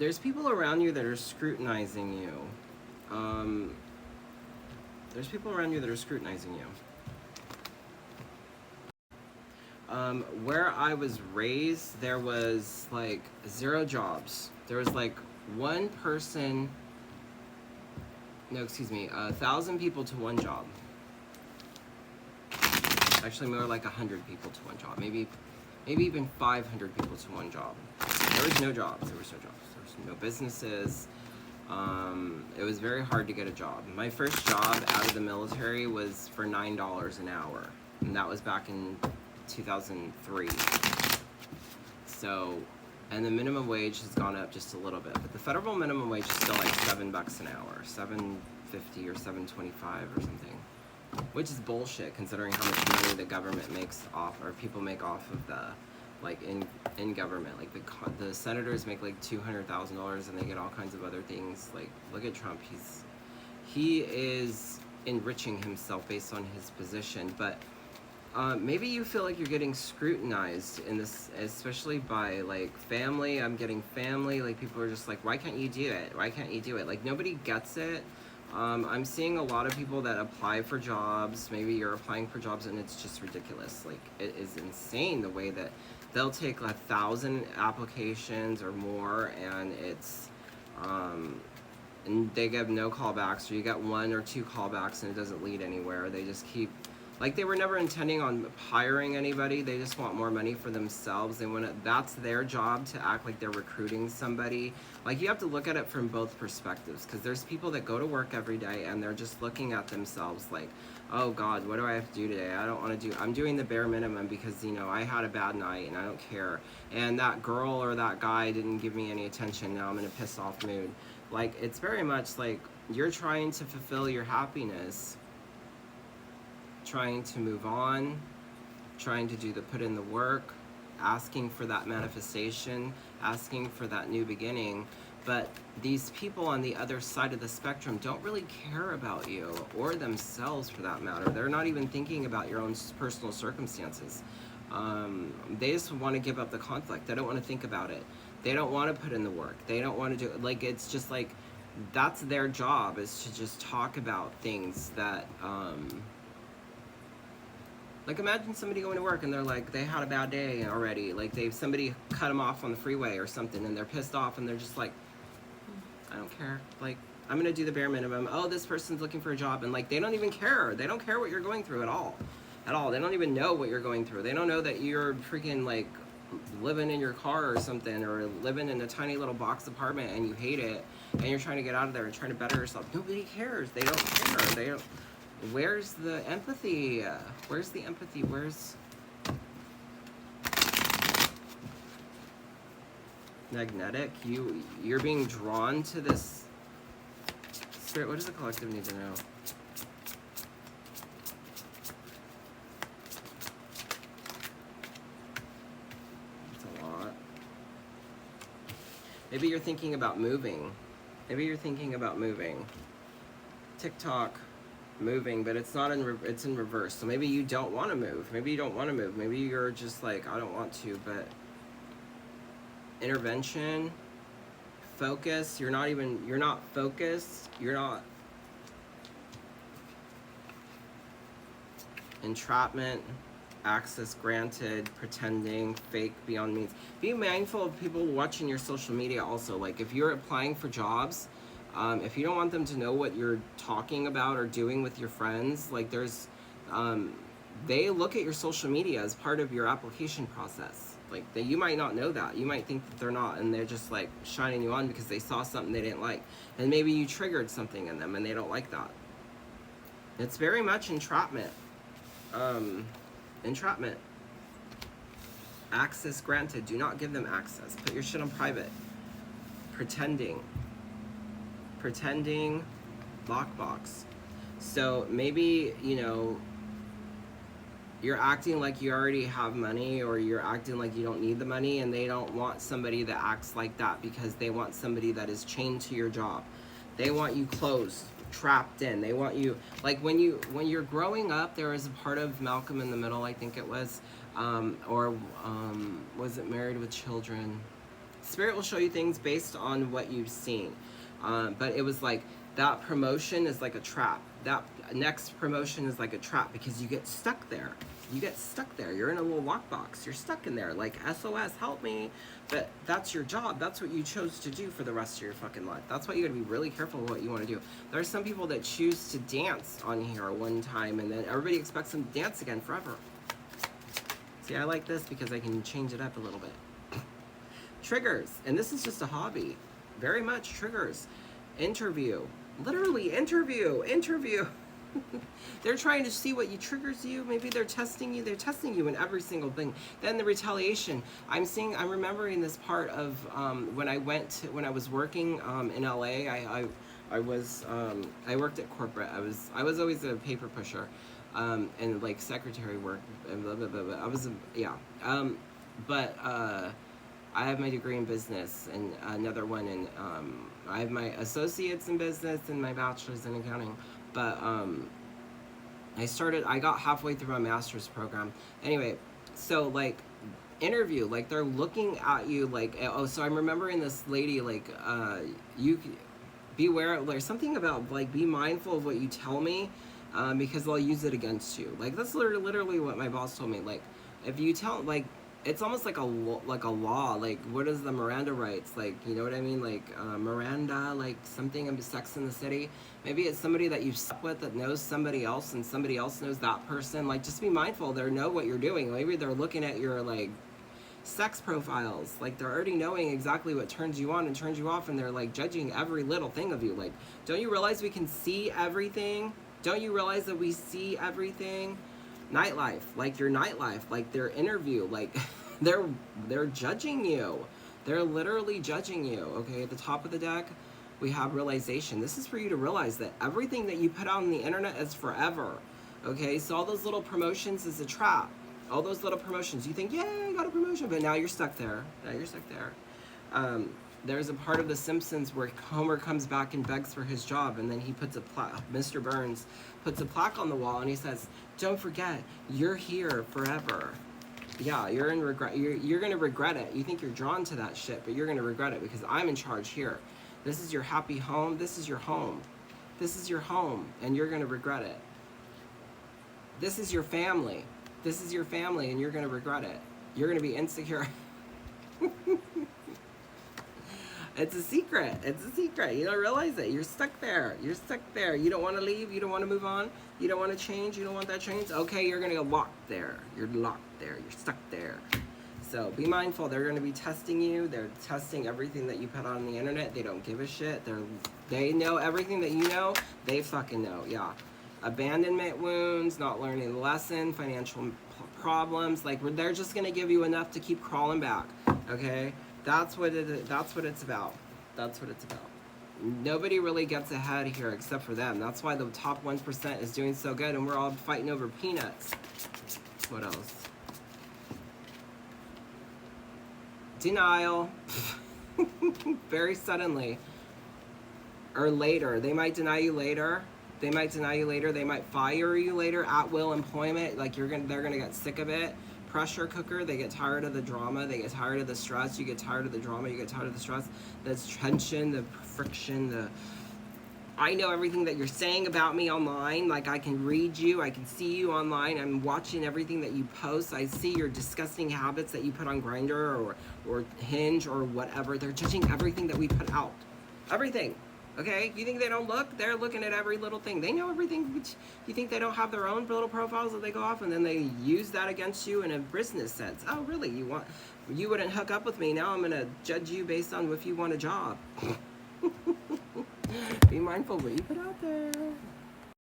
there's people around you that are scrutinizing you. There's people around you that are scrutinizing you. Where I was raised, there was like 0 jobs. There was like one person, no, excuse me, 1,000 people to 1 job. Actually, more like 100 people to 1 job. Maybe even 500 people to 1 job. There was no jobs. There was no businesses. It was very hard to get a job. My first job out of the military was for $9 an hour, and that was back in 2003. So, and the minimum wage has gone up just a little bit, but the federal minimum wage is still like $7 an hour, $7.50 or $7.25 or something, which is bullshit considering how much money the government makes off, or people make off of the, like in government. Like the senators make like $200,000 and they get all kinds of other things. Like, look at Trump. He is enriching himself based on his position, but maybe you feel like you're getting scrutinized in this, especially by like family. I'm getting family, like people are just like, why can't you do it? Why can't you do it? Like nobody gets it. I'm seeing a lot of people that apply for jobs. Maybe you're applying for jobs and it's just ridiculous. Like it is insane the way that they'll take 1,000 applications or more, and it's and they give no callbacks, or you get 1 or 2 callbacks and it doesn't lead anywhere. They just keep, like, they were never intending on hiring anybody. They just want more money for themselves. They want to, that's their job, to act like they're recruiting somebody. Like, you have to look at it from both perspectives, because there's people that go to work every day and they're just looking at themselves like, oh God, what do I have to do today? I don't want to do, I'm doing the bare minimum because, you know, I had a bad night and I don't care. And that girl or that guy didn't give me any attention. Now I'm in a pissed off mood. Like, it's very much like you're trying to fulfill your happiness, trying to move on, trying to put in the work, asking for that manifestation, asking for that new beginning. But these people on the other side of the spectrum don't really care about you, or themselves for that matter. They're not even thinking about your own personal circumstances. They just want to give up the conflict. They don't want to think about it. They don't want to put in the work. They don't want to do it. Like, it's just like, that's their job, is to just talk about things that, like, imagine somebody going to work and they're like, they had a bad day already. Like, somebody cut them off on the freeway or something, and they're pissed off and they're just like, I don't care. Like, I'm going to do the bare minimum. Oh, this person's looking for a job. And like, they don't even care. They don't care what you're going through at all. At all. They don't even know what you're going through. They don't know that you're freaking like living in your car or something, or living in a tiny little box apartment and you hate it and you're trying to get out of there and trying to better yourself. Nobody cares. They don't care. They don't. Where's the empathy? Where's the empathy? Where's magnetic? You're being drawn to this spirit. What does the collective need to know? That's a lot. Maybe you're thinking about moving. Maybe you're thinking about moving. TikTok. Moving, but it's not it's in reverse. So maybe you don't want to move. Maybe you don't want to move. Maybe you're just like, I don't want to. But intervention, focus. You're not focused. You're not. Entrapment, access granted, pretending, fake, beyond means. Be mindful of people watching your social media also. Like, if you're applying for jobs, if you don't want them to know what you're talking about or doing with your friends, like they look at your social media as part of your application process. Like, you might not know that. You might think that they're not, and they're just like shining you on because they saw something they didn't like. And maybe you triggered something in them and they don't like that. It's very much entrapment. Entrapment. Access granted. Do not give them access. Put your shit on private. Pretending, lockbox. So maybe, you know, you're acting like you already have money, or you're acting like you don't need the money, and they don't want somebody that acts like that, because they want somebody that is chained to your job. They want you closed, trapped in. They want you, like, when you're growing up, there was a part of Malcolm in the Middle, I think it was, was it Married with Children? Spirit will show you things based on what you've seen. But it was like, that promotion is like a trap. That next promotion is like a trap because you get stuck there. You get stuck there. You're in a little lockbox. You're stuck in there. Like, SOS, help me. But that's your job. That's what you chose to do for the rest of your fucking life. That's why you gotta be really careful with what you want to do. There are some people that choose to dance on here one time and then everybody expects them to dance again forever. See, I like this because I can change it up a little bit. Triggers. And this is just a hobby. Very much triggers. Interview. Literally, interview. They're trying to see what triggers you. Maybe they're testing you. They're testing you in every single thing. Then the retaliation. I'm remembering this part of when I was working in LA. I worked at corporate. I was always a paper pusher, and like secretary work. And blah, blah, blah, blah. But I have my degree in business and another one in I have my associates in business and my bachelor's in accounting. But I got halfway through my master's program. Anyway, so like interview, like they're looking at you like, oh, so I'm remembering this lady, like you beware, there's something about like be mindful of what you tell me because they'll use it against you. Like that's literally what my boss told me. Like if you tell, like, it's almost like a law. Like, what is the Miranda rights? Like, you know what I mean? Like, Miranda, like something of Sex in the City. Maybe it's somebody that you've slept with that knows somebody else and somebody else knows that person. Like, just be mindful. They know what you're doing. Maybe they're looking at your, like, sex profiles. Like, they're already knowing exactly what turns you on and turns you off, and they're, like, judging every little thing of you. Like, don't you realize we can see everything? Don't you realize that we see everything? Nightlife, like your nightlife, like their interview, like they're judging you. They're literally judging you. Okay, at the top of the deck, we have realization. This is for you to realize that everything that you put out on the internet is forever. Okay, so all those little promotions is a trap. All those little promotions, you think, yeah, I got a promotion, but now you're stuck there. Now you're stuck there. There's a part of The Simpsons where Homer comes back and begs for his job, and then he puts a Mr. Burns puts a plaque on the wall, and he says, "Don't forget, you're here forever." Yeah, you're in regret. You're gonna regret it. You think you're drawn to that shit, but you're gonna regret it because I'm in charge here. This is your happy home. This is your home. This is your home, and you're gonna regret it. This is your family. This is your family, and you're gonna regret it. You're gonna be insecure. It's a secret. It's a secret. You don't realize it. You're stuck there. You're stuck there. You don't want to leave. You don't want to move on. You don't want to change. You don't want that change. Okay, you're going to get locked there. You're locked there. You're stuck there. So be mindful. They're going to be testing you. They're testing everything that you put on the internet. They don't give a shit. They know everything that you know. They fucking know. Yeah. Abandonment wounds, not learning the lesson, financial problems. Like, they're just going to give you enough to keep crawling back. Okay? That's what it's about. That's what it's about. Nobody really gets ahead here except for them. That's why the top 1% is doing so good, and we're all fighting over peanuts. What else? Denial. Very suddenly. Or later. They might deny you later. They might deny you later. They might fire you later. At will employment. Like, they're gonna get sick of it. Pressure cooker, they get tired of the drama, they get tired of the stress, you get tired of the drama, you get tired of the stress, the tension, the friction, I know everything that you're saying about me online, like I can read you, I can see you online, I'm watching everything that you post, I see your disgusting habits that you put on Grindr or Hinge or whatever. They're judging everything that we put out. Everything. Okay, you think they don't look? They're looking at every little thing. They know everything. You think they don't have their own little profiles that they go off and then they use that against you in a business sense? Oh, really? You wouldn't hook up with me. Now I'm gonna judge you based on if you want a job. Be mindful what you put out there.